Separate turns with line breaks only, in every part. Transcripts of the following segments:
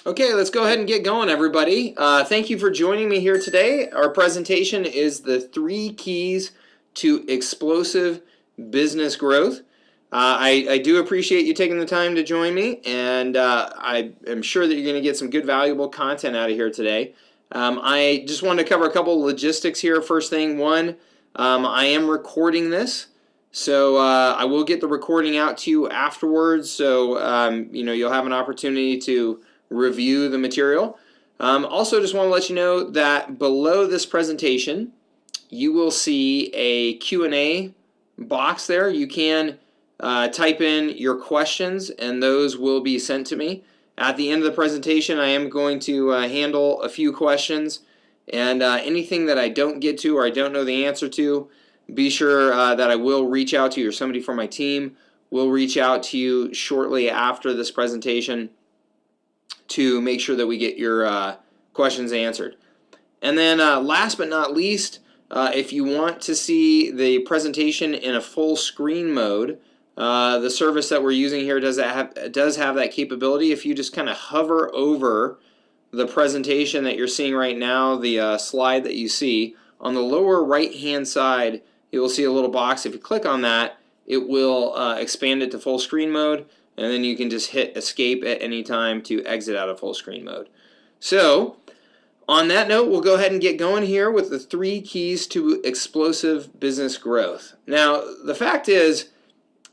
Okay, let's go ahead and get going, everybody. Thank you for joining me here today. Our presentation is the 3 keys to explosive business growth. I do appreciate you taking the time to join me, and I am sure that you're going to get some good, valuable content out of here today. I just wanted to cover a couple logistics here. First thing, one, I am recording this. So I will get the recording out to you afterwards, so you'll have an opportunity to review the material. Also, just want to let you know that below this presentation, you will see a Q&A box there. You can type in your questions, and those will be sent to me. At the end of the presentation, I am going to handle a few questions, and anything that I don't get to or I don't know the answer to, be sure that I will reach out to you, or somebody from my team will reach out to you shortly after this presentation to make sure that we get your questions answered. And then last but not least, if you want to see the presentation in a full screen mode, the service that we're using here does have that capability. If you just kind of hover over the presentation that you're seeing right now, the slide that you see, on the lower right hand side, you will see a little box. If you click on that, it will expand it to full screen mode, and then you can just hit escape at any time to exit out of full screen mode. So on that note, we'll go ahead and get going here with the 3 keys to explosive business growth. Now, the fact is,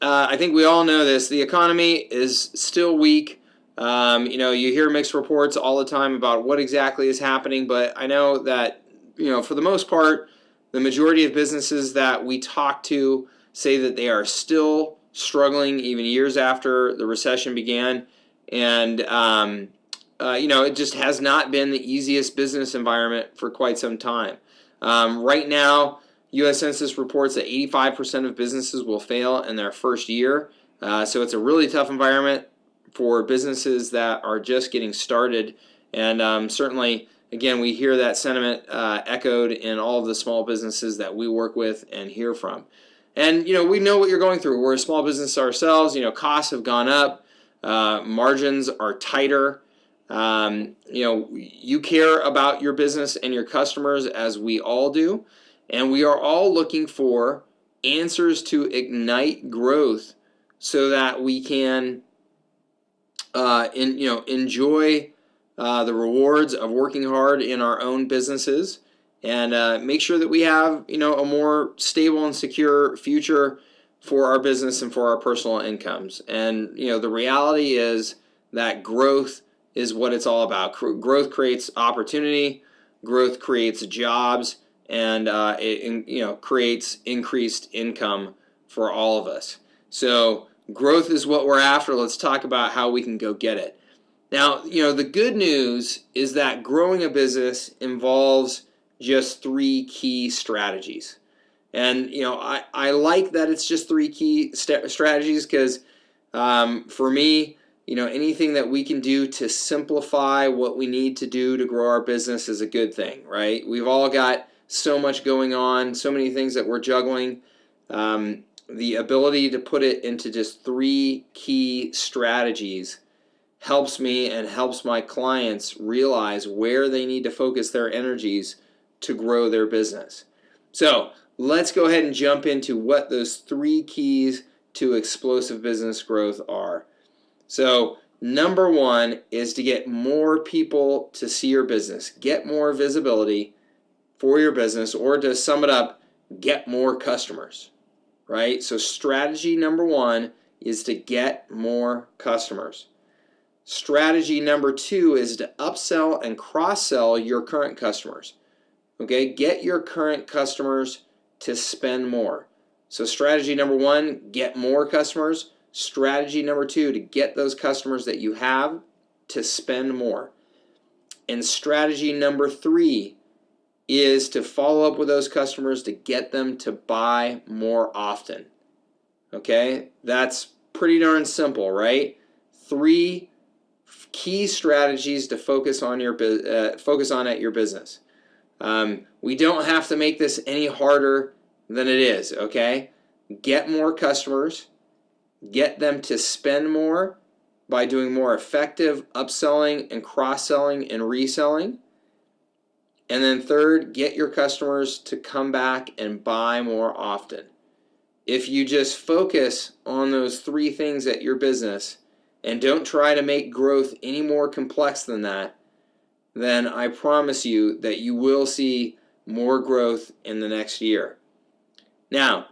I think we all know this, the economy is still weak. You hear mixed reports all the time about what exactly is happening, but I know that, for the most part, the majority of businesses that we talk to say that they are still struggling even years after the recession began, and it just has not been the easiest business environment for quite some time. Right now, U.S. Census reports that 85% of businesses will fail in their first year, so it's a really tough environment for businesses that are just getting started, and certainly, again, we hear that sentiment echoed in all of the small businesses that we work with and hear from. And, we know what you're going through. We're a small business ourselves. Costs have gone up. Margins are tighter. You care about your business and your customers, as we all do. And we are all looking for answers to ignite growth so that we can enjoy the rewards of working hard in our own businesses, and make sure that we have a more stable and secure future for our business and for our personal incomes. And the reality is that growth is what it's all about. Growth creates opportunity, growth creates jobs, and it creates increased income for all of us. So growth is what we're after. Let's talk about how we can go get it. Now, the good news is that growing a business involves just 3 key strategies. And, I like that it's just 3 key strategies because for me, anything that we can do to simplify what we need to do to grow our business is a good thing, right? We've all got so much going on, so many things that we're juggling. The ability to put it into just 3 key strategies helps me and helps my clients realize where they need to focus their energies to grow their business. So let's go ahead and jump into what those 3 keys to explosive business growth are. So number 1 is to get more people to see your business. Get more visibility for your business, or to sum it up, get more customers, right? So strategy number 1 is to get more customers. Strategy number 2 is to upsell and cross-sell your current customers. Okay, get your current customers to spend more. So strategy number 1, get more customers. Strategy number 2, to get those customers that you have to spend more. And strategy number 3 is to follow up with those customers to get them to buy more often. Okay, that's pretty darn simple, right? 3 key strategies to focus on at your business. We don't have to make this any harder than it is, okay? Get more customers, get them to spend more, by doing more effective upselling and cross-selling and reselling. And then third, get your customers to come back and buy more often. If you just focus on those three things at your business and don't try to make growth any more complex than that, then I promise you that you will see more growth in the next year. Now,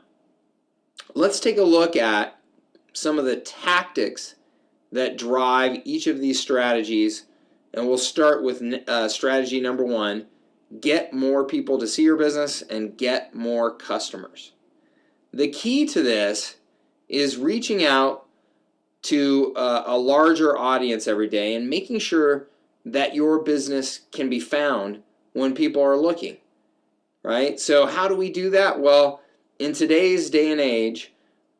let's take a look at some of the tactics that drive each of these strategies, and we'll start with strategy number one: get more people to see your business and get more customers. The key to this is reaching out to a larger audience every day and making sure that your business can be found when people are looking, right? So how do we do that? Well, in today's day and age,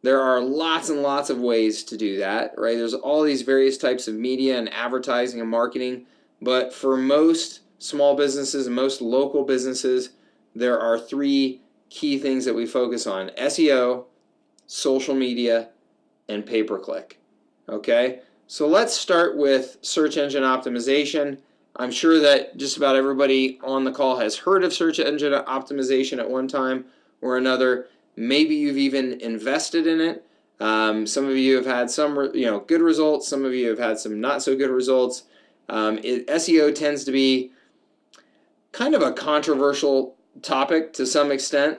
there are lots and lots of ways to do that, right? There's all these various types of media and advertising and marketing, but for most small businesses and most local businesses, there are three key things that we focus on: SEO, social media, and pay-per-click. Okay, so let's start with search engine optimization. I'm sure that just about everybody on the call has heard of search engine optimization at one time or another. Maybe you've even invested in it. Some of you have had some good results. Some of you have had some not so good results. SEO tends to be kind of a controversial topic to some extent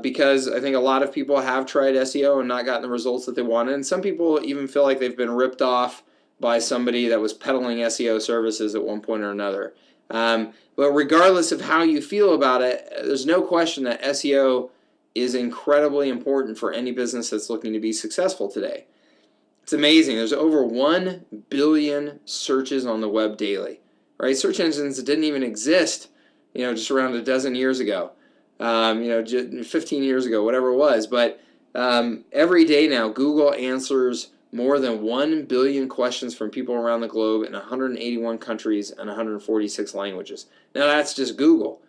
because I think a lot of people have tried SEO and not gotten the results that they wanted, and some people even feel like they've been ripped off by somebody that was peddling SEO services at one point or another. But regardless of how you feel about it, there's no question that SEO is incredibly important for any business that's looking to be successful today. It's amazing. There's over 1 billion searches on the web daily, right? Search engines didn't even exist just around a dozen years ago, 15 years ago, whatever it was. But every day now, Google answers more than 1 billion questions from people around the globe in 181 countries and 146 languages. Now, that's just Google,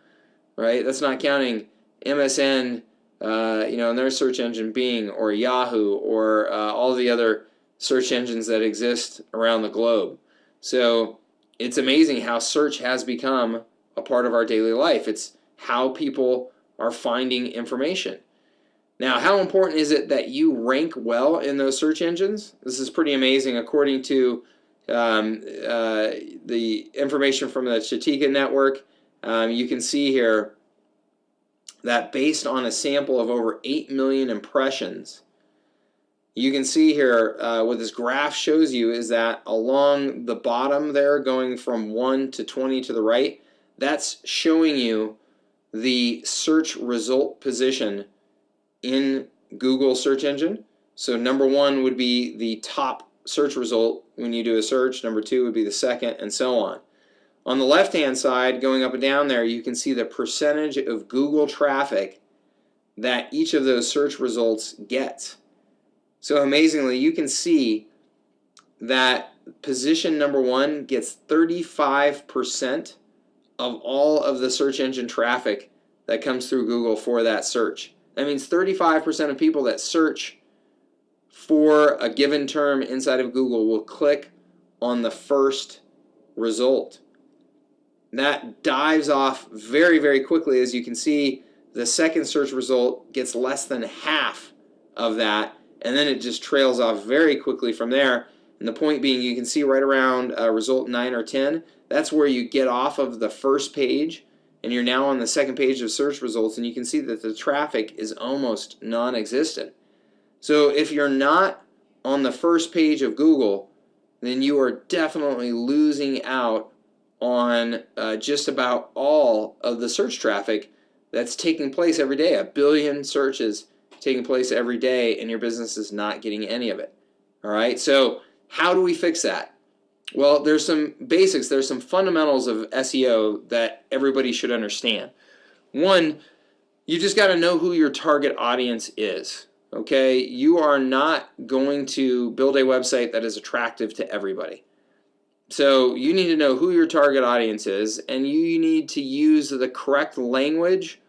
right? That's not counting MSN, and their search engine, Bing, or Yahoo, or all the other search engines that exist around the globe. So it's amazing how search has become a part of our daily life. It's how people are finding information. Now, how important is it that you rank well in those search engines? This is pretty amazing. According to the information from the Chatika network, you can see here that based on a sample of over 8 million impressions, you can see here what this graph shows you is that along the bottom there, going from 1 to 20 to the right, that's showing you the search result position in Google search engine. So number 1 would be the top search result when you do a search. Number 2 would be the second, and so on. On the left-hand side, going up and down there, you can see the percentage of Google traffic that each of those search results gets. So amazingly, you can see that position number 1 gets 35% of all of the search engine traffic that comes through Google for that search. That means 35% of people that search for a given term inside of Google will click on the first result. That dives off very, very quickly. As you can see, the second search result gets less than half of that, and then it just trails off very quickly from there. And the point being, you can see right around result 9 or 10, that's where you get off of the first page, and you're now on the second page of search results, and you can see that the traffic is almost non-existent. So if you're not on the first page of Google, then you are definitely losing out on just about all of the search traffic that's taking place every day. 1 billion searches taking place every day, and your business is not getting any of it. All right, so how do we fix that? Well, there's some basics, there's some fundamentals of SEO that everybody should understand. One, you just got to know who your target audience is. Okay, you are not going to build a website that is attractive to everybody. So you need to know who your target audience is, and you need to use the correct language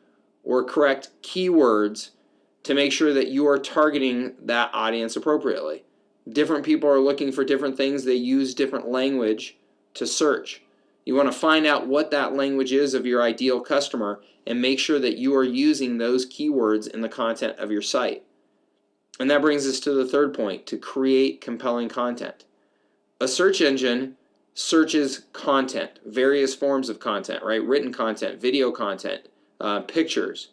or correct keywords to make sure that you are targeting that audience appropriately. Different people are looking for different things. They use different language to search. You want to find out what that language is of your ideal customer and make sure that you are using those keywords in the content of your site. And that brings us to the third point, to create compelling content. A search engine searches content, various forms of content, right? Written content, video content, pictures.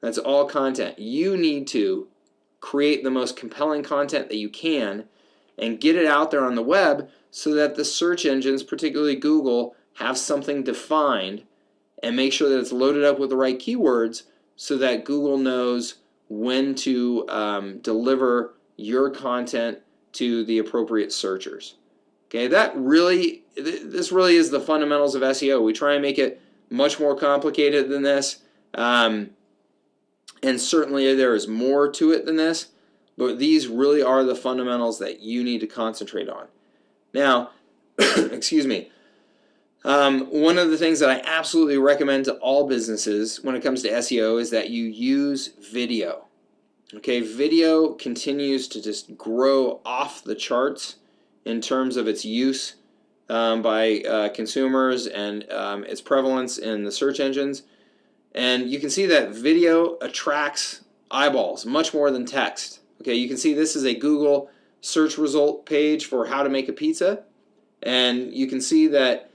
That's all content. You need to create the most compelling content that you can and get it out there on the web so that the search engines, particularly Google, have something defined, and make sure that it's loaded up with the right keywords so that Google knows when to deliver your content to the appropriate searchers. Okay, this really is the fundamentals of SEO. We try and make it much more complicated than this, and certainly there is more to it than this, but these really are the fundamentals that you need to concentrate on. Now, excuse me, one of the things that I absolutely recommend to all businesses when it comes to SEO is that you use video. Okay, video continues to just grow off the charts in terms of its use by consumers and its prevalence in the search engines. And you can see that video attracts eyeballs much more than text. Okay, you can see this is a Google search result page for how to make a pizza. And you can see that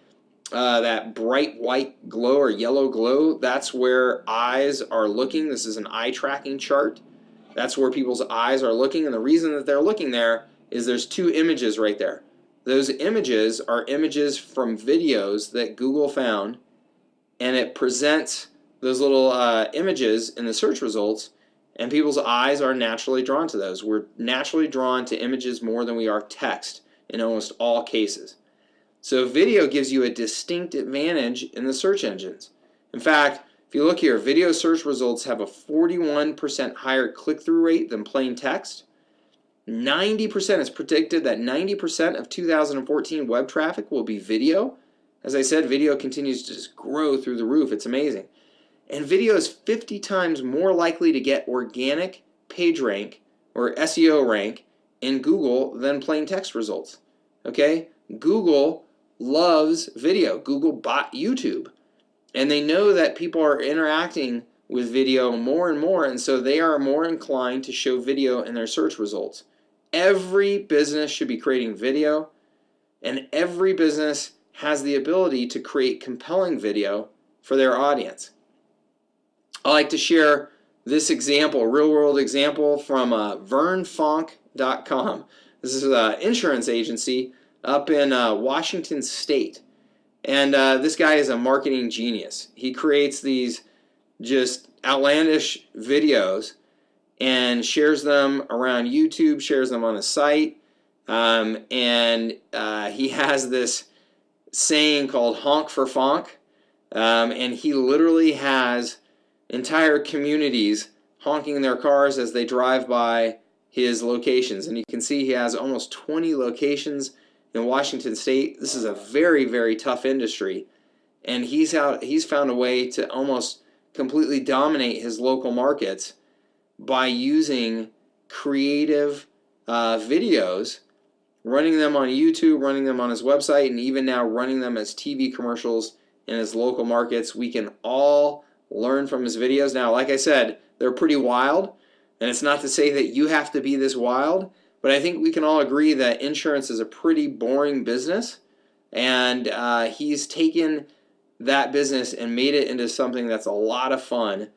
that bright white glow or yellow glow, that's where eyes are looking. This is an eye tracking chart. That's where people's eyes are looking. And the reason that they're looking there is there's two images right there. Those images are images from videos that Google found, and it presents those little images in the search results, and people's eyes are naturally drawn to those. We're naturally drawn to images more than we are text in almost all cases. So video gives you a distinct advantage in the search engines. In fact, if you look here, video search results have a 41% higher click-through rate than plain text. 90%, it's predicted that 90% of 2014 web traffic will be video. As I said, video continues to just grow through the roof. It's amazing. And video is 50 times more likely to get organic page rank or SEO rank in Google than plain text results. Okay? Google loves video. Google bought YouTube. And they know that people are interacting with video more and more, and so they are more inclined to show video in their search results. Every business should be creating video, and every business has the ability to create compelling video for their audience. I like to share this example, a real-world example from vernfonk.com. This is an insurance agency up in Washington State. And this guy is a marketing genius. He creates these just outlandish videos and shares them around YouTube, shares them on his site. And he has this saying called honk for fonk. And he literally has entire communities honking their cars as they drive by his locations. And you can see he has almost 20 locations in Washington State. This is a very, very tough industry, and he's found a way to almost completely dominate his local markets by using creative videos, running them on YouTube, running them on his website, and even now running them as TV commercials in his local markets. We can all learn from his videos. Now, like I said, they're pretty wild, and it's not to say that you have to be this wild, but I think we can all agree that insurance is a pretty boring business, and he's taken that business and made it into something that's a lot of fun.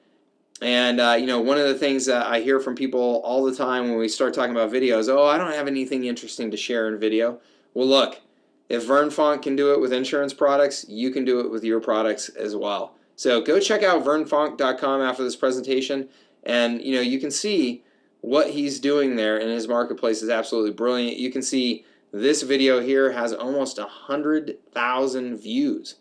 And one of the things that I hear from people all the time when we start talking about videos, oh, I don't have anything interesting to share in video. Well, look, if Vern Fonk can do it with insurance products, you can do it with your products as well. So go check out vernfonk.com after this presentation, and you can see what he's doing there in his marketplace is absolutely brilliant. You can see this video here has almost 100,000 views.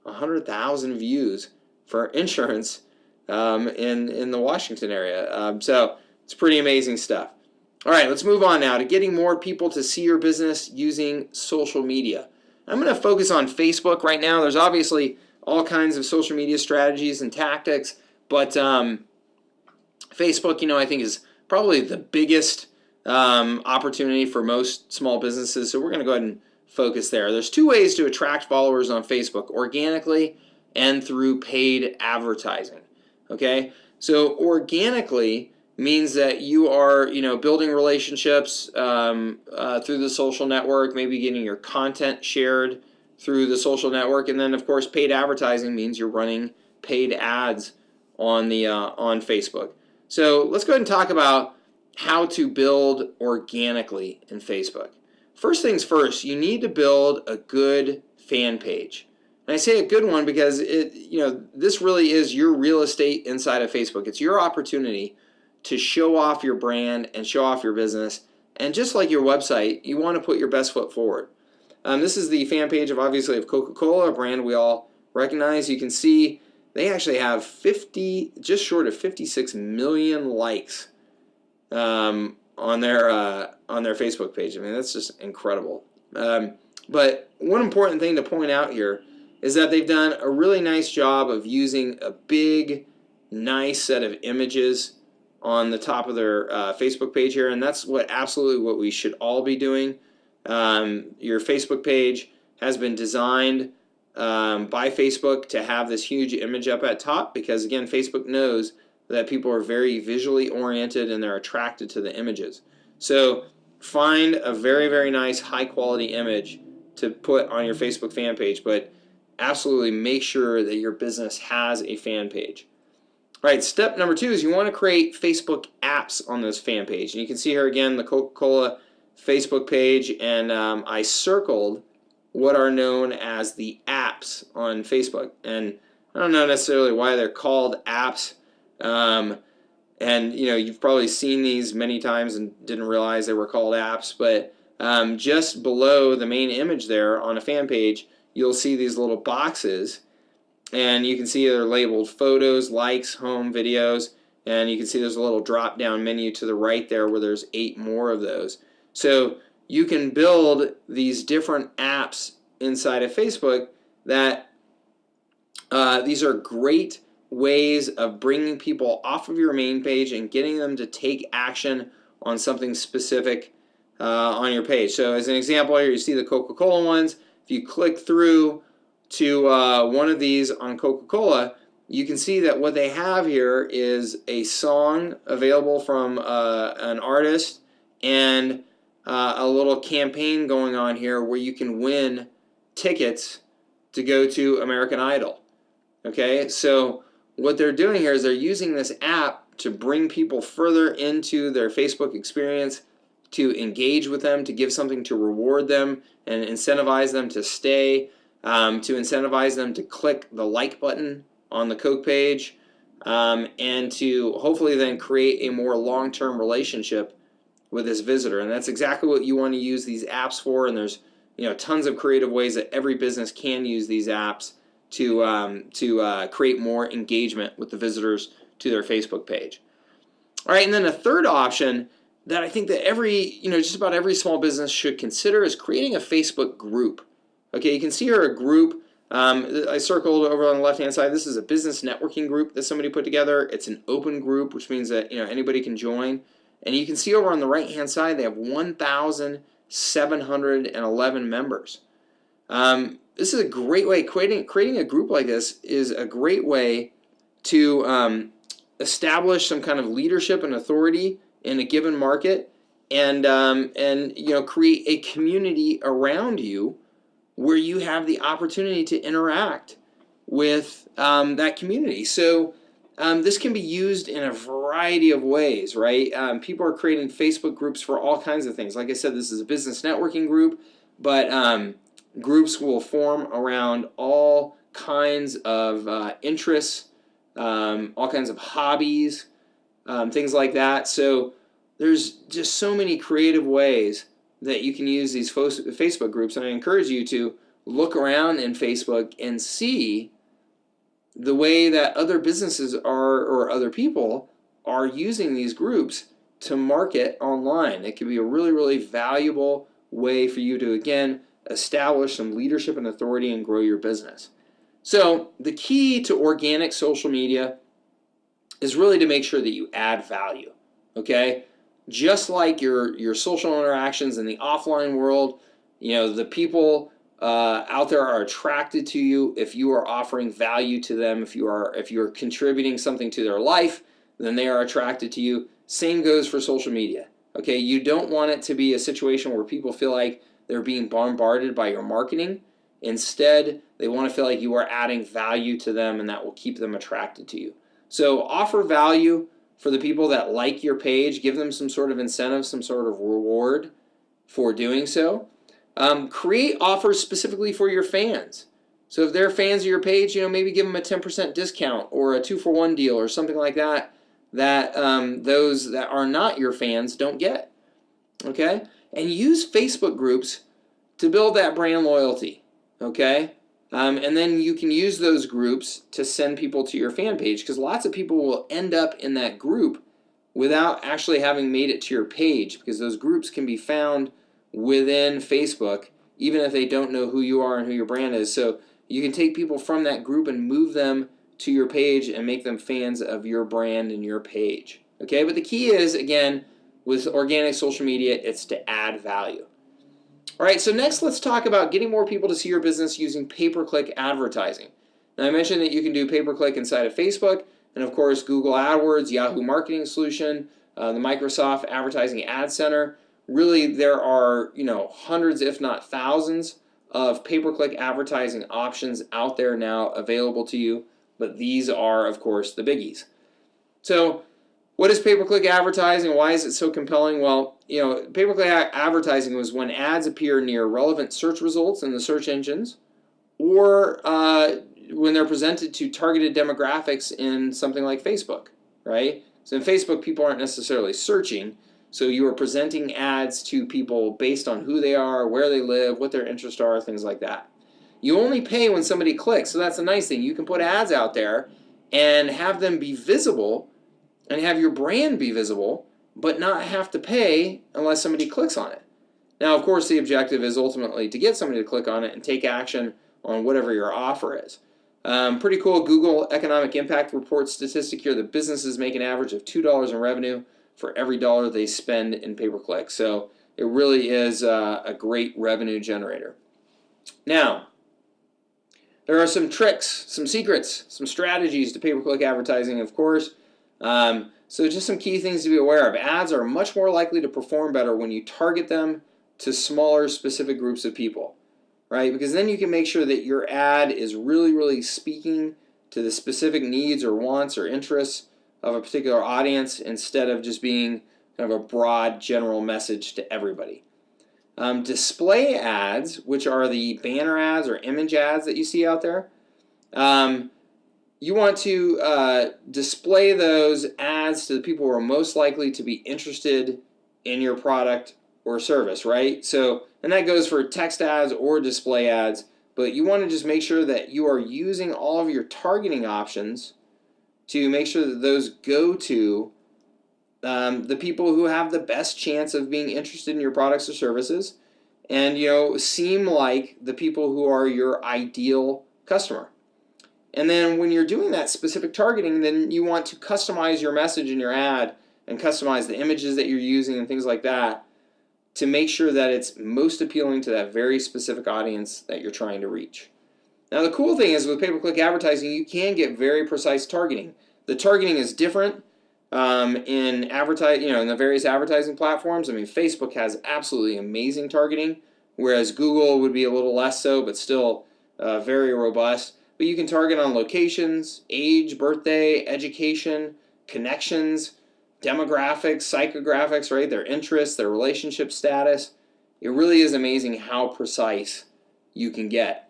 100,000 views for insurance in the Washington area. So it's pretty amazing stuff. All right, let's move on now to getting more people to see your business using social media. I'm going to focus on Facebook right now. There's obviously all kinds of social media strategies and tactics, but Facebook, I think is probably the biggest opportunity for most small businesses, so we're going to go ahead and focus there. There's two ways to attract followers on Facebook: organically and through paid advertising. Okay, so organically means that you are, building relationships through the social network, maybe getting your content shared through the social network, and then of course paid advertising means you're running paid ads on Facebook. So let's go ahead and talk about how to build organically in Facebook. First things first, you need to build a good fan page. And I say a good one because this really is your real estate inside of Facebook. It's your opportunity to show off your brand and show off your business. And just like your website, you want to put your best foot forward. This is the fan page of Coca-Cola, a brand we all recognize. You can see they actually have just short of 56 million likes on their Facebook page. I mean, that's just incredible. But one important thing to point out here is that they've done a really nice job of using a big, nice set of images on the top of their Facebook page here, and that's absolutely what we should all be doing. Your Facebook page has been designed by Facebook to have this huge image up at top because, again, Facebook knows that people are very visually oriented and they're attracted to the images. So find a very, very nice high-quality image to put on your Facebook fan page, but absolutely make sure that your business has a fan page. All right, step number 2 is you want to create Facebook apps on this fan page. And you can see here again the Coca-Cola Facebook page, and I circled what are known as the apps on Facebook. And I don't know necessarily why they're called apps. And you've probably seen these many times and didn't realize they were called apps, but just below the main image there on a fan page, you'll see these little boxes, and you can see they're labeled photos, likes, home, videos, and you can see there's a little drop down menu to the right there where there's 8 more of those. So you can build these different apps inside of Facebook that these are great ways of bringing people off of your main page and getting them to take action on something specific on your page. So as an example here, you see the Coca-Cola ones. If you click through to one of these on Coca-Cola, you can see that what they have here is a song available from an artist and a little campaign going on here where you can win tickets to go to American Idol. Okay, so what they're doing here is they're using this app to bring people further into their Facebook experience, to engage with them, to give something to reward them and incentivize them to stay, to incentivize them to click the like button on the Coke page, and to hopefully then create a more long-term relationship with this visitor. And that's exactly what you want to use these apps for. And there's tons of creative ways that every business can use these apps to create more engagement with the visitors to their Facebook page. All right, and then a third option that I think that just about every small business should consider is creating a Facebook group. Okay, you can see here a group. I circled over on the left-hand side. This is a business networking group that somebody put together. It's an open group, which means that anybody can join. And you can see over on the right-hand side, they have 1,711 members. This is a great way. Creating a group like this is a great way to establish some kind of leadership and authority in a given market, and create a community around you where you have the opportunity to interact with that community. So this can be used in a variety of ways, right? People are creating Facebook groups for all kinds of things. Like I said, this is a business networking group, but groups will form around all kinds of interests, all kinds of hobbies, things like that. So there's just so many creative ways that you can use these Facebook groups, and I encourage you to look around in Facebook and see the way that other businesses or other people are using these groups to market online. It can be a really, really valuable way for you to, again, establish some leadership and authority and grow your business. So the key to organic social media is really to make sure that you add value, okay? just like your social interactions in the offline world, the people out there are attracted to you if you are offering value to them. If you're contributing something to their life, then they are attracted to you. Same goes for social media. Okay, you don't want it to be a situation where people feel like they're being bombarded by your marketing. Instead, they want to feel like you are adding value to them, and that will keep them attracted to you. So offer value for the people that like your page. Give them some sort of incentive, some sort of reward for doing so. Create offers specifically for your fans. So if they're fans of your page, maybe give them a 10% discount or a 2-for-1 deal or something like that, that those that are not your fans don't get. Okay? And use Facebook groups to build that brand loyalty. Okay? And then you can use those groups to send people to your fan page, because lots of people will end up in that group without actually having made it to your page, because those groups can be found within Facebook, even if they don't know who you are and who your brand is. So you can take people from that group and move them to your page and make them fans of your brand and your page. Okay, but the key is, again, with organic social media, it's to add value. All right, so next let's talk about getting more people to see your business using pay-per-click advertising. Now I mentioned that you can do pay-per-click inside of Facebook, and of course Google AdWords, Yahoo Marketing Solution, the Microsoft Advertising Ad Center. Really, there are hundreds, if not thousands, of pay-per-click advertising options out there now available to you, but these are, of course, the biggies. So what is pay-per-click advertising? Why is it so compelling? Well, pay-per-click advertising was when ads appear near relevant search results in the search engines, or when they're presented to targeted demographics in something like Facebook, right? So in Facebook, people aren't necessarily searching, so you are presenting ads to people based on who they are, where they live, what their interests are, things like that. You only pay when somebody clicks, so that's a nice thing. You can put ads out there and have them be visible and have your brand be visible, but not have to pay unless somebody clicks on it. Now, of course, the objective is ultimately to get somebody to click on it and take action on whatever your offer is. Pretty cool Google Economic Impact Report statistic here. The businesses make an average of $2 in revenue for every dollar they spend in pay-per-click. So it really is a great revenue generator. Now, there are some tricks, some secrets, some strategies to pay-per-click advertising, of course. So just some key things to be aware of. Ads are much more likely to perform better when you target them to smaller specific groups of people, right? Because then you can make sure that your ad is really, really speaking to the specific needs or wants or interests of a particular audience, instead of just being kind of a broad general message to everybody. Display ads, which are the banner ads or image ads that you see out there, you want to display those ads to the people who are most likely to be interested in your product or service, right? So, and that goes for text ads or display ads, but you want to just make sure that you are using all of your targeting options to make sure that those go to the people who have the best chance of being interested in your products or services, and seem like the people who are your ideal customer. And then when you're doing that specific targeting, then you want to customize your message in your ad and customize the images that you're using and things like that to make sure that it's most appealing to that very specific audience that you're trying to reach. Now the cool thing is with pay-per-click advertising, you can get very precise targeting. The targeting is different in the various advertising platforms. I mean, Facebook has absolutely amazing targeting, whereas Google would be a little less so, but still very robust. But you can target on locations, age, birthday, education, connections, demographics, psychographics, right? Their interests, their relationship status. It really is amazing how precise you can get.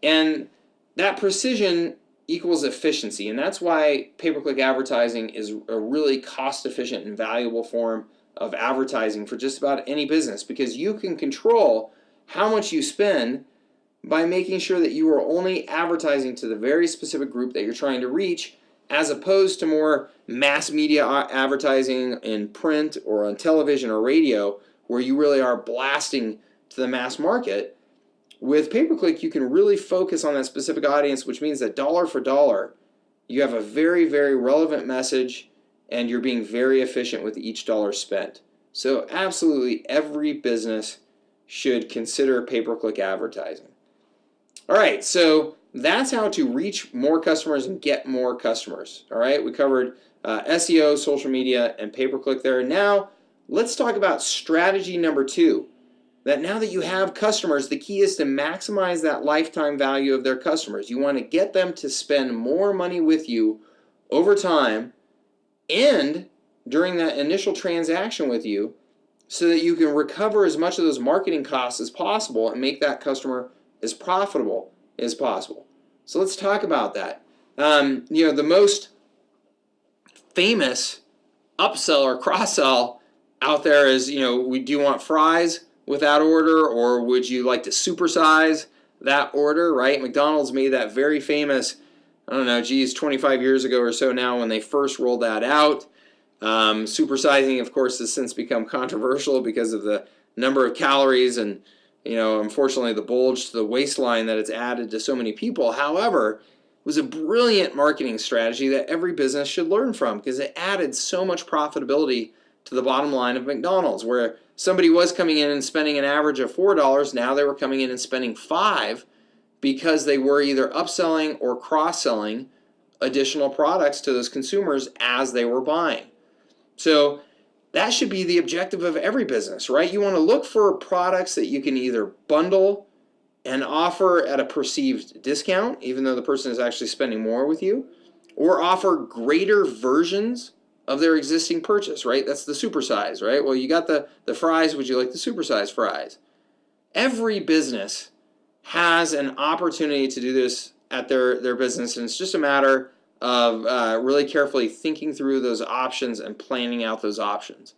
And that precision equals efficiency, and that's why pay-per-click advertising is a really cost-efficient and valuable form of advertising for just about any business, because you can control how much you spend by making sure that you are only advertising to the very specific group that you're trying to reach, as opposed to more mass media advertising in print or on television or radio, where you really are blasting to the mass market. With pay-per-click, you can really focus on that specific audience, which means that dollar for dollar, you have a very, very relevant message and you're being very efficient with each dollar spent. So absolutely every business should consider pay-per-click advertising. All right, so that's how to reach more customers and get more customers. All right, we covered SEO, social media, and pay-per-click there. Now, let's talk about strategy number 2. That now that you have customers, the key is to maximize that lifetime value of their customers. You want to get them to spend more money with you over time and during that initial transaction with you, so that you can recover as much of those marketing costs as possible and make that customer as profitable as possible. So let's talk about that. The most famous upsell or cross-sell out there is, do you want fries with that order, or would you like to supersize that order, right? McDonald's made that very famous, 25 years ago or so now when they first rolled that out. Supersizing, of course, has since become controversial because of the number of calories and, unfortunately, the bulge to the waistline that it's added to so many people. However, it was a brilliant marketing strategy that every business should learn from, because it added so much profitability to the bottom line of McDonald's, where somebody was coming in and spending an average of $4, now they were coming in and spending $5, because they were either upselling or cross-selling additional products to those consumers as they were buying. So that should be the objective of every business, right? You want to look for products that you can either bundle and offer at a perceived discount, even though the person is actually spending more with you, or offer greater versions of their existing purchase, right? That's the supersize, right? Well, you got the fries, would you like the supersized fries? Every business has an opportunity to do this at their business, and it's just a matter of really carefully thinking through those options and planning out those options.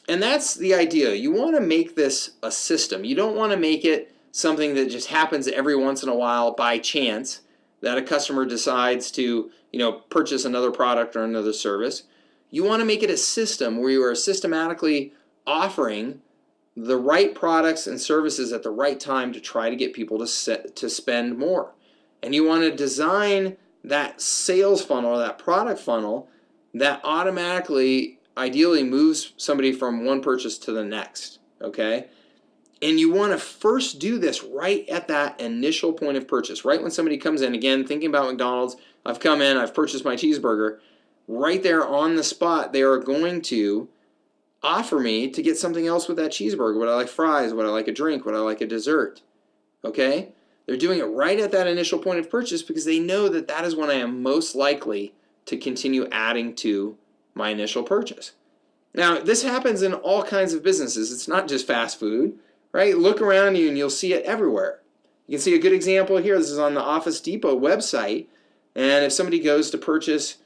And that's the idea. You want to make this a system. You don't want to make it something that just happens every once in a while by chance, that a customer decides to, purchase another product or another service. You want to make it a system where you are systematically offering the right products and services at the right time to try to get people to spend more. And you want to design that sales funnel, or that product funnel, that automatically, ideally, moves somebody from one purchase to the next, okay? And you want to first do this right at that initial point of purchase, right when somebody comes in. Again, thinking about McDonald's, I've come in, I've purchased my cheeseburger. Right there on the spot, they are going to offer me to get something else with that cheeseburger. Would I like fries? Would I like a drink? Would I like a dessert? Okay? They're doing it right at that initial point of purchase because they know that that is when I am most likely to continue adding to my initial purchase. Now, this happens in all kinds of businesses. It's not just fast food, right? Look around you and you'll see it everywhere. You can see a good example here. This is on the Office Depot website. And if somebody goes to purchase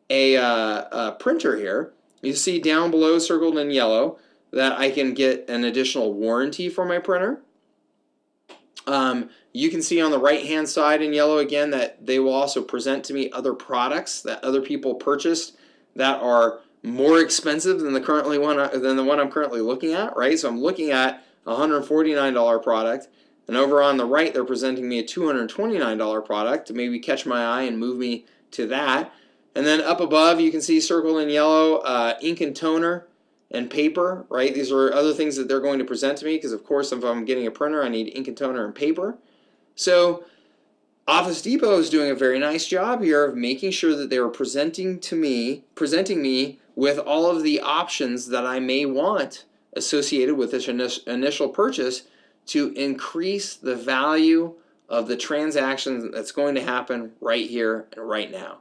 a printer here, you see down below, circled in yellow, that I can get an additional warranty for my printer. You can see on the right-hand side in yellow again that they will also present to me other products that other people purchased that are more expensive than the one I'm currently looking at, right? So I'm looking at a $149 product, and over on the right they're presenting me a $229 product to maybe catch my eye and move me to that. And then up above you can see circled in yellow ink and toner and paper, right? These are other things that they're going to present to me because, of course, if I'm getting a printer, I need ink and toner and paper. So Office Depot is doing a very nice job here of making sure that they are presenting me with all of the options that I may want associated with this initial purchase to increase the value of the transaction that's going to happen right here and right now.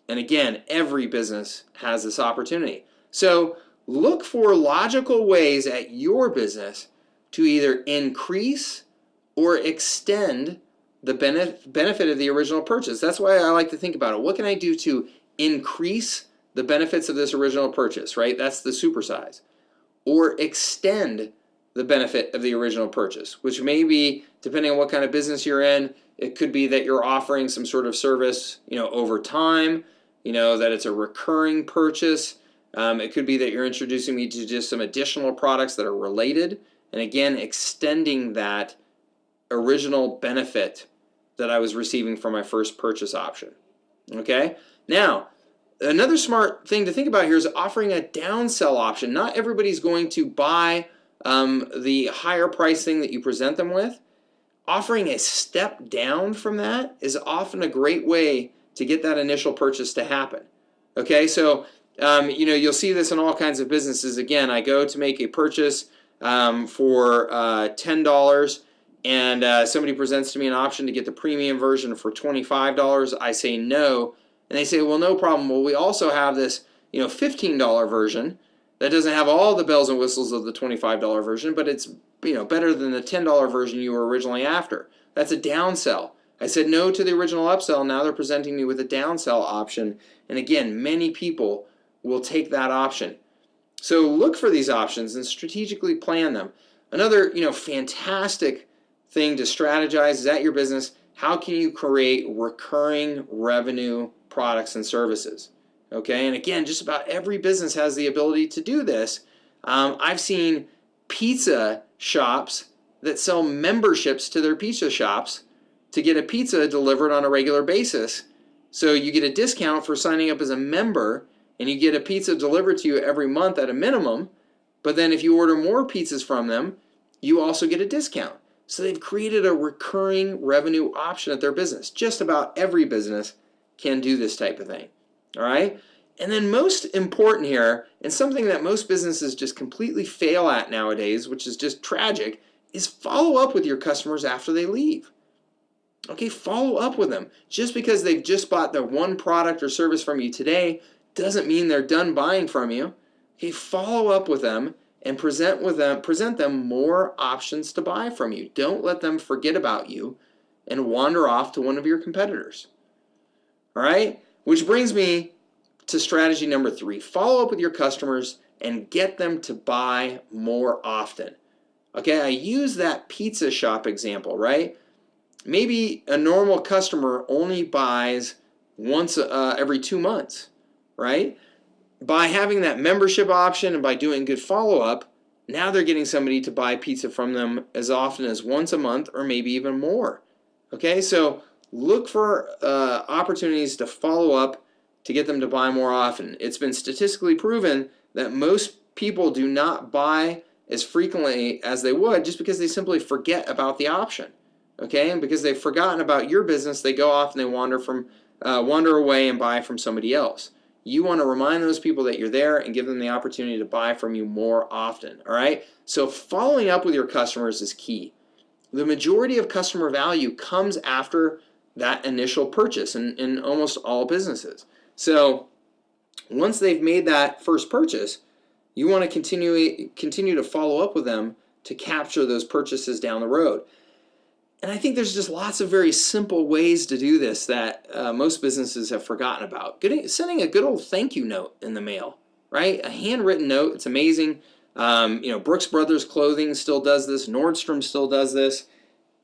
And again, every business has this opportunity. So look for logical ways at your business to either increase or extend the benefit of the original purchase. That's why I like to think about it. What can I do to increase the benefits of this original purchase, right? That's the supersize. Or extend the benefit of the original purchase, which may be, depending on what kind of business you're in, it could be that you're offering some sort of service, over time, that it's a recurring purchase. It could be that you're introducing me to just some additional products that are related, and again, extending that original benefit that I was receiving from my first purchase option. Okay? Now, Another smart thing to think about here is offering a downsell option. Not everybody's going to buy the higher price thing that you present them with. Offering a step down from that is often a great way to get that initial purchase to happen. Okay, so you'll see this in all kinds of businesses. Again, I go to make a purchase for $10, and somebody presents to me an option to get the premium version for $25. I say no, and they say, well, no problem. Well, we also have this $15 version that doesn't have all the bells and whistles of the $25 version, but it's better than the $10 version you were originally after. That's a downsell. I said no to the original upsell. Now they're presenting me with a downsell option. And again, many people will take that option. So look for these options and strategically plan them. Another fantastic thing to strategize is at your business, how can you create recurring revenue products and services? Okay, and again, just about every business has the ability to do this. I've seen pizza shops that sell memberships to their pizza shops to get a pizza delivered on a regular basis. So you get a discount for signing up as a member, and you get a pizza delivered to you every month at a minimum. But then if you order more pizzas from them, you also get a discount. So they've created a recurring revenue option at their business. Just about every business can do this type of thing. All right? And then most important here, and something that most businesses just completely fail at nowadays, which is just tragic, is follow up with your customers after they leave. Okay, follow up with them. Just because they've just bought the one product or service from you today doesn't mean they're done buying from you. Okay, follow up with them and present them more options to buy from you. Don't let them forget about you and wander off to one of your competitors. All right? Which brings me to strategy number 3. Follow up with your customers and get them to buy more often. Okay, I use that pizza shop example, right? Maybe a normal customer only buys once every 2 months, right? By having that membership option and by doing good follow-up, now they're getting somebody to buy pizza from them as often as once a month or maybe even more. Okay, so look for opportunities to follow up to get them to buy more often. It's been statistically proven that most people do not buy as frequently as they would just because they simply forget about the option. Okay, and because they've forgotten about your business, they go off and they wander away and buy from somebody else. You want to remind those people that you're there and give them the opportunity to buy from you more often. All right, so following up with your customers is key. The majority of customer value comes after that initial purchase in almost all businesses. So once they've made that first purchase, you want to continue to follow up with them to capture those purchases down the road. And I think there's just lots of very simple ways to do this that most businesses have forgotten about. Sending a good old thank you note in the mail, right? A handwritten note, it's amazing. Brooks Brothers Clothing still does this. Nordstrom still does this.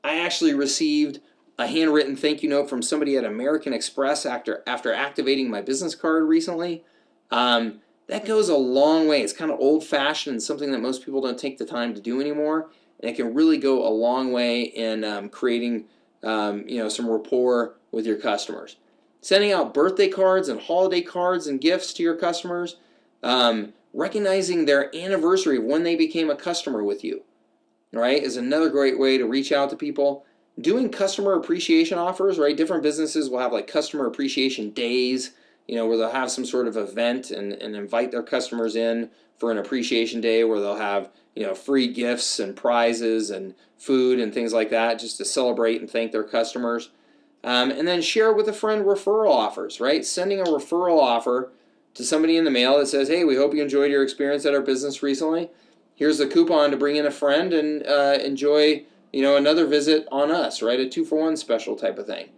I actually received a handwritten thank you note from somebody at American Express after activating my business card recently. That goes a long way. It's kind of old-fashioned and something that most people don't take the time to do anymore. And it can really go a long way in creating some rapport with your customers. Sending out birthday cards and holiday cards and gifts to your customers. Recognizing their anniversary of when they became a customer with you, right, is another great way to reach out to people. Doing customer appreciation offers, right? Different businesses will have like customer appreciation days, where they'll have some sort of event and invite their customers in for an appreciation day where they'll have free gifts and prizes and food and things like that just to celebrate and thank their customers. And then share with a friend referral offers, right? Sending a referral offer to somebody in the mail that says, hey, we hope you enjoyed your experience at our business recently. Here's a coupon to bring in a friend and enjoy another visit on us, right? A 2-for-1 special type of thing.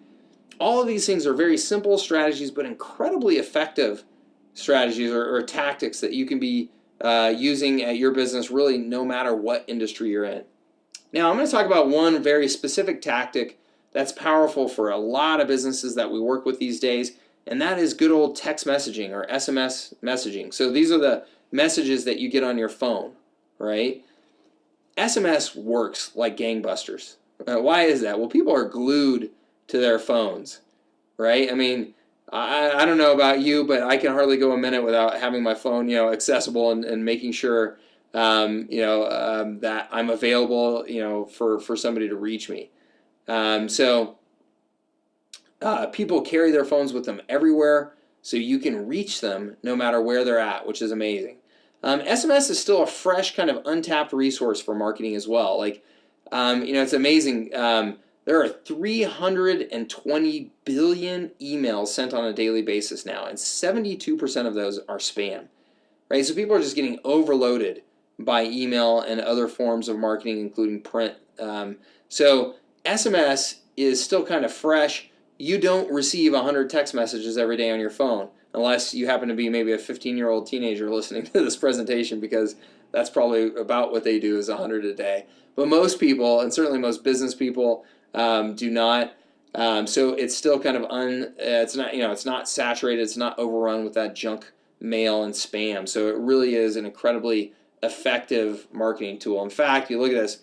All of these things are very simple strategies, but incredibly effective strategies or tactics that you can be using at your business, really no matter what industry you're in. Now, I'm going to talk about one very specific tactic that's powerful for a lot of businesses that we work with these days, and that is good old text messaging or SMS messaging. So these are the messages that you get on your phone, right? SMS works like gangbusters. Why is that? Well, people are glued to their phones, right? I mean, I don't know about you, but I can hardly go a minute without having my phone, accessible and making sure, that I'm available, for somebody to reach me. So people carry their phones with them everywhere, so you can reach them no matter where they're at, which is amazing. SMS is still a fresh, kind of untapped resource for marketing as well. Like, it's amazing. There are 320 billion emails sent on a daily basis now, and 72% of those are spam. Right? So people are just getting overloaded by email and other forms of marketing, including print. So SMS is still kind of fresh. You don't receive 100 text messages every day on your phone, unless you happen to be maybe a 15-year-old teenager listening to this presentation, because that's probably about what they do, is 100 a day. But most people, and certainly most business people, do not. So it's still kind of it's not saturated, it's not overrun with that junk mail and spam. So it really is an incredibly effective marketing tool. In fact, you look at this,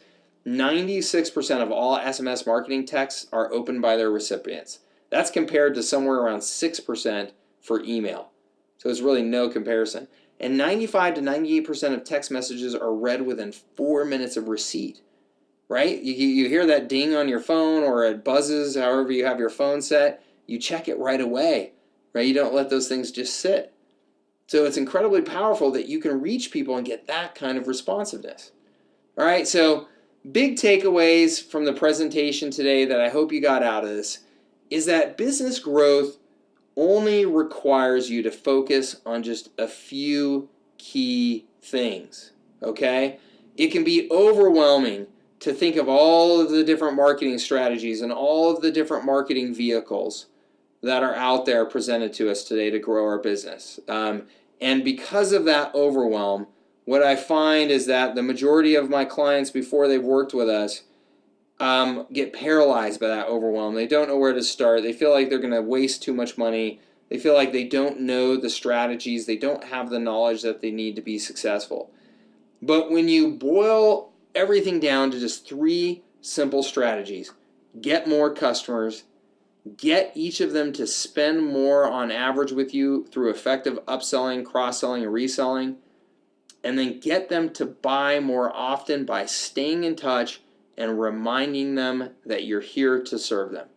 96% of all SMS marketing texts are opened by their recipients. That's compared to somewhere around 6% for email. So it's really no comparison. And 95 to 98% of text messages are read within 4 minutes of receipt. Right? You hear that ding on your phone, or it buzzes, however you have your phone set, you check it right away. Right? You don't let those things just sit. So it's incredibly powerful that you can reach people and get that kind of responsiveness. All right, so big takeaways from the presentation today that I hope you got out of this is that business growth only requires you to focus on just a few key things, okay? It can be overwhelming to think of all of the different marketing strategies and all of the different marketing vehicles that are out there presented to us today to grow our business. And because of that overwhelm, what I find is that the majority of my clients, before they've worked with us, get paralyzed by that overwhelm. They don't know where to start. They feel like they're going to waste too much money. They feel like they don't know the strategies. They don't have the knowledge that they need to be successful. But when you boil everything down to just 3 simple strategies: get more customers, get each of them to spend more on average with you through effective upselling, cross-selling, and reselling, and then get them to buy more often by staying in touch and reminding them that you're here to serve them.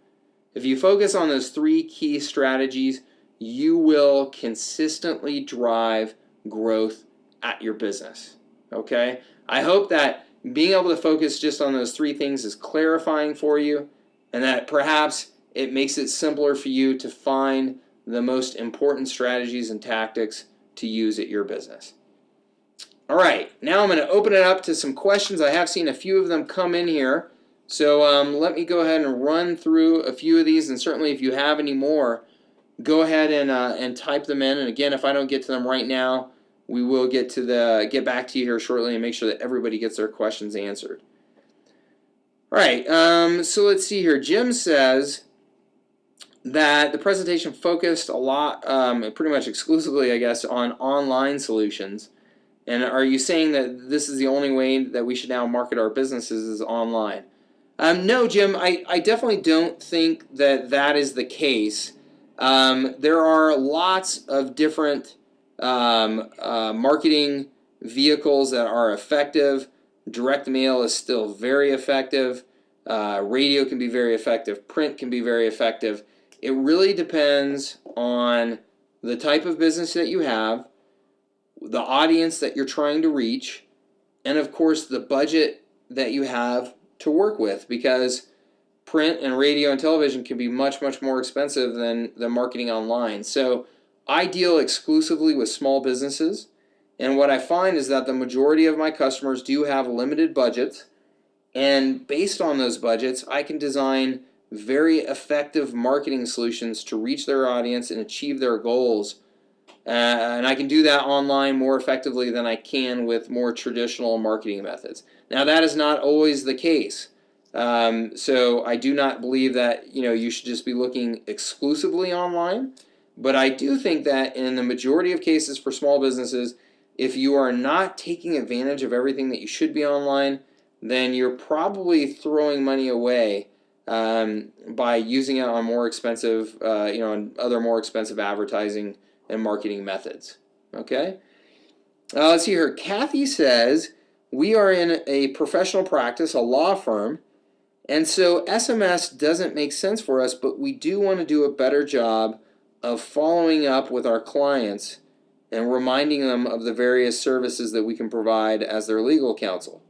If you focus on those 3 key strategies, you will consistently drive growth at your business. Okay? I hope that being able to focus just on those 3 things is clarifying for you, and that perhaps it makes it simpler for you to find the most important strategies and tactics to use at your business. All right, now I'm going to open it up to some questions. I have seen a few of them come in here, so let me go ahead and run through a few of these, and certainly if you have any more, go ahead and type them in. And again, if I don't get to them right now, we will get back to you here shortly and make sure that everybody gets their questions answered. All right, so let's see here. Jim says that the presentation focused a lot, pretty much exclusively, I guess, on online solutions. And are you saying that this is the only way that we should now market our businesses is online? No, Jim, I definitely don't think that that is the case. There are lots of different marketing vehicles that are effective. Direct mail is still very effective. Radio can be very effective. Print can be very effective. It really depends on the type of business that you have, the audience that you're trying to reach, and of course the budget that you have to work with, because print and radio and television can be much, much more expensive than the marketing online. So I deal exclusively with small businesses, and what I find is that the majority of my customers do have limited budgets, and based on those budgets, I can design very effective marketing solutions to reach their audience and achieve their goals. And I can do that online more effectively than I can with more traditional marketing methods. Now, that is not always the case. So I do not believe that you should just be looking exclusively online. But I do think that in the majority of cases for small businesses, if you are not taking advantage of everything that you should be online, then you're probably throwing money away by using it on more expensive, on other more expensive advertising and marketing methods. Okay. Let's see here. Kathy says, we are in a professional practice, a law firm, and so SMS doesn't make sense for us, but we do want to do a better job of following up with our clients and reminding them of the various services that we can provide as their legal counsel.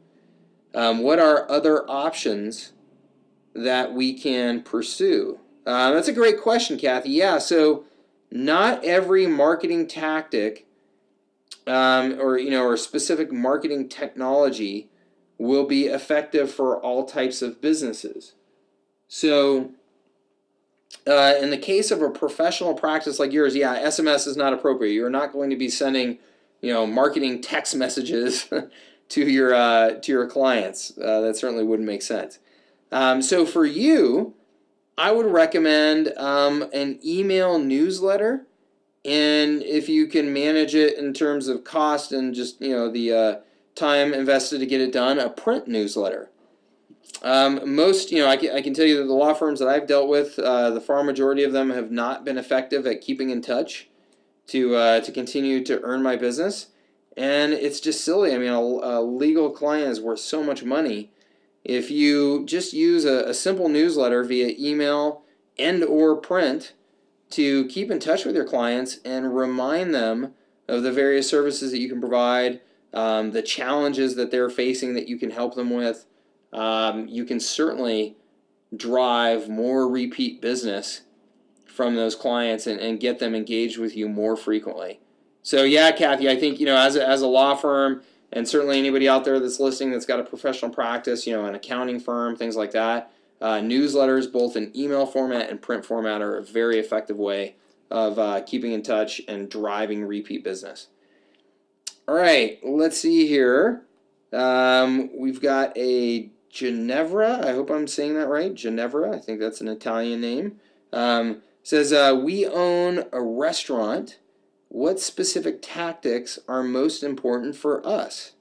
What are other options that we can pursue? That's a great question, Kathy. Yeah, so not every marketing tactic or specific marketing technology will be effective for all types of businesses. So in the case of a professional practice like yours, yeah, SMS is not appropriate. You're not going to be sending, marketing text messages to your clients. That certainly wouldn't make sense. So for you, I would recommend an email newsletter, and if you can manage it in terms of cost and just the time invested to get it done, a print newsletter. Most, I can tell you that the law firms that I've dealt with, the far majority of them have not been effective at keeping in touch to continue to earn my business, and it's just silly. I mean, a legal client is worth so much money. If you just use a simple newsletter via email and or print to keep in touch with your clients and remind them of the various services that you can provide, the challenges that they're facing that you can help them with, you can certainly drive more repeat business from those clients and get them engaged with you more frequently. So yeah, Kathy, I think as a law firm, and certainly anybody out there that's listening that's got a professional practice, an accounting firm, things like that, newsletters, both in email format and print format, are a very effective way of keeping in touch and driving repeat business. All right, let's see here. We've got a Ginevra. I hope I'm saying that right. Ginevra. I think that's an Italian name. Says, we own a restaurant. What specific tactics are most important for us?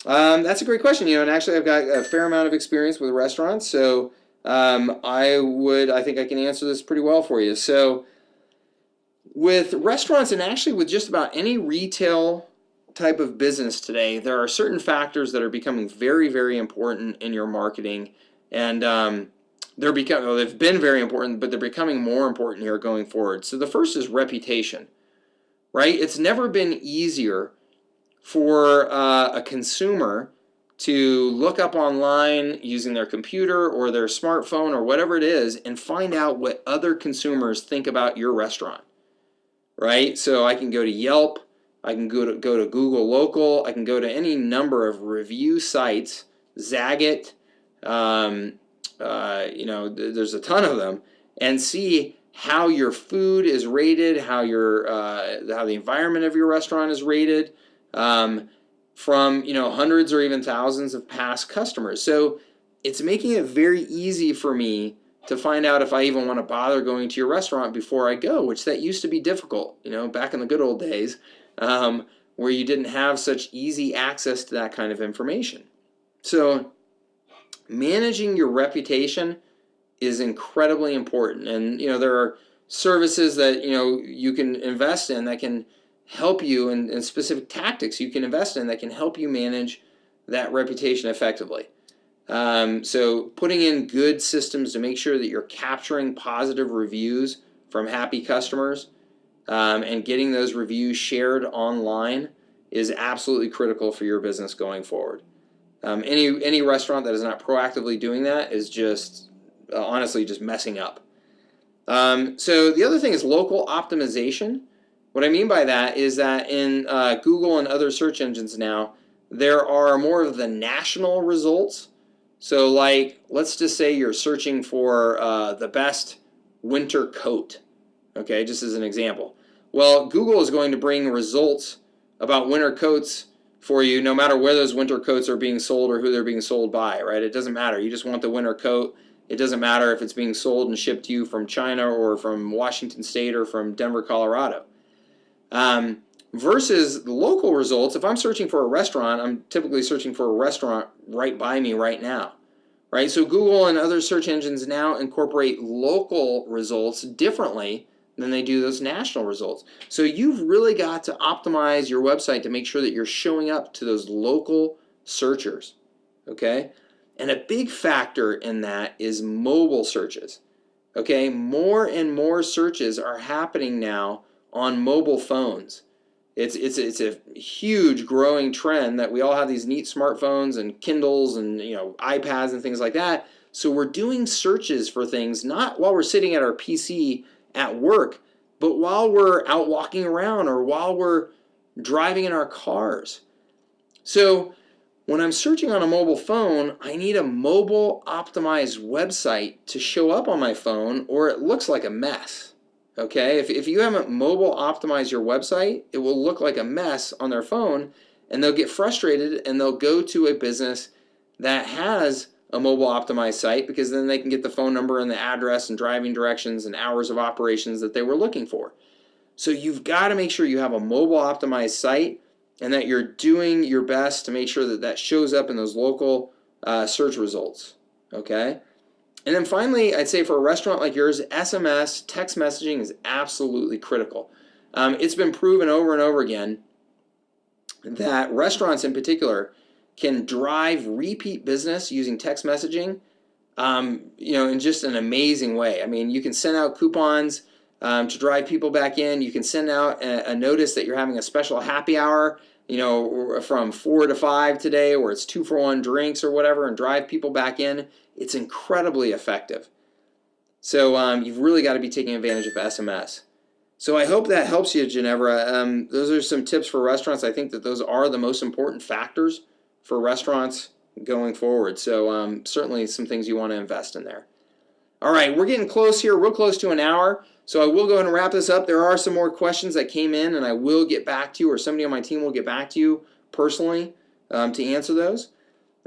That's a great question. And actually I've got a fair amount of experience with restaurants, so I think I can answer this pretty well for you. So with restaurants, and actually with just about any retail type of business today, there are certain factors that are becoming very, very important in your marketing, and they've been very important, but they're becoming more important here going forward. So the first is reputation, right? It's never been easier for a consumer to look up online using their computer or their smartphone or whatever it is and find out what other consumers think about your restaurant, right? So I can go to Yelp, I can go to Google Local, I can go to any number of review sites, Zagat, there's a ton of them, and see how your food is rated, how the environment of your restaurant is rated, from hundreds or even thousands of past customers. So it's making it very easy for me to find out if I even want to bother going to your restaurant before I go, which that used to be difficult, back in the good old days, where you didn't have such easy access to that kind of information. So managing your reputation is incredibly important, and there are services that you can invest in that can help you, and specific tactics you can invest in that can help you manage that reputation effectively. So putting in good systems to make sure that you're capturing positive reviews from happy customers, and getting those reviews shared online is absolutely critical for your business going forward. Any restaurant that is not proactively doing that is just honestly just messing up. So the other thing is local optimization. What I mean by that is that in Google and other search engines now, there are more of the national results. So like, let's just say you're searching for the best winter coat, okay, just as an example. Well, Google is going to bring results about winter coats for you no matter where those winter coats are being sold or who they're being sold by, right? It doesn't matter. You just want the winter coat. It doesn't matter if it's being sold and shipped to you from China or from Washington State or from Denver, Colorado. Versus the local results, if I'm searching for a restaurant, I'm typically searching for a restaurant right by me right now. right? So Google and other search engines now incorporate local results differently than they do those national results. So you've really got to optimize your website to make sure that you're showing up to those local searchers, okay? And a big factor in that is mobile searches, okay? More and more searches are happening now on mobile phones. It's a huge growing trend that we all have these neat smartphones and Kindles and iPads and things like that. So we're doing searches for things not while we're sitting at our PC at work, but while we're out walking around or while we're driving in our cars. So when I'm searching on a mobile phone, I need a mobile optimized website to show up on my phone or it looks like a mess. Okay, if you haven't mobile optimized your website, it will look like a mess on their phone and they'll get frustrated and they'll go to a business that has a mobile optimized site because then they can get the phone number and the address and driving directions and hours of operations that they were looking for. So you've got to make sure you have a mobile optimized site and that you're doing your best to make sure that that shows up in those local search results, okay? And then finally, I'd say for a restaurant like yours, SMS, text messaging is absolutely critical. It's been proven over and over again that restaurants in particular can drive repeat business using text messaging, in just an amazing way. I mean, you can send out coupons to drive people back in. You can send out a notice that you're having a special happy hour, from 4 to 5 today, where it's 2-for-1 drinks or whatever, and drive people back in. It's incredibly effective. So you've really got to be taking advantage of SMS. So I hope that helps you, Ginevra. Those are some tips for restaurants. I think that those are the most important factors for restaurants going forward. So certainly some things you want to invest in there. All right, we're getting close here, real close to an hour. So I will go ahead and wrap this up. There are some more questions that came in, and I will get back to you, or somebody on my team will get back to you personally to answer those.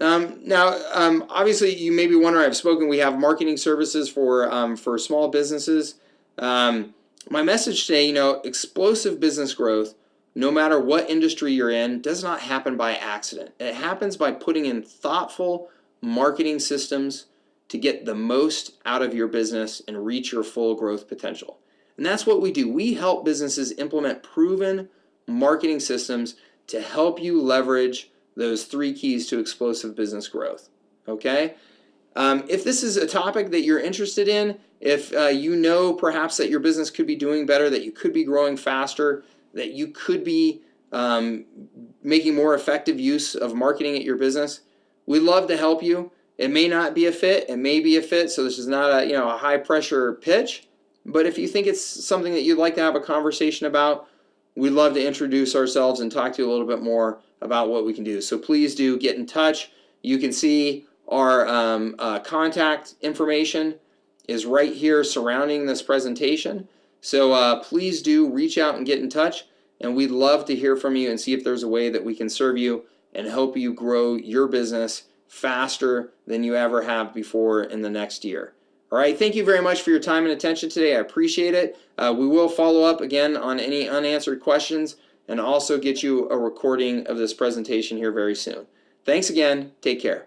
Obviously, you may be wondering, we have marketing services for small businesses. My message today, explosive business growth, no matter what industry you're in, does not happen by accident. It happens by putting in thoughtful marketing systems to get the most out of your business and reach your full growth potential. And that's what we do. We help businesses implement proven marketing systems to help you leverage those 3 keys to explosive business growth. Okay? If this is a topic that you're interested in, if perhaps that your business could be doing better, that you could be growing faster, that you could be making more effective use of marketing at your business, we'd love to help you. It may not be a fit, it may be a fit, so this is not a high pressure pitch, but if you think it's something that you'd like to have a conversation about, we'd love to introduce ourselves and talk to you a little bit more about what we can do. So please do get in touch. You can see our contact information is right here surrounding this presentation. So please do reach out and get in touch, and we'd love to hear from you and see if there's a way that we can serve you and help you grow your business faster than you ever have before in the next year. All right, thank you very much for your time and attention today. I appreciate it. We will follow up again on any unanswered questions and also get you a recording of this presentation here very soon. Thanks again. Take care.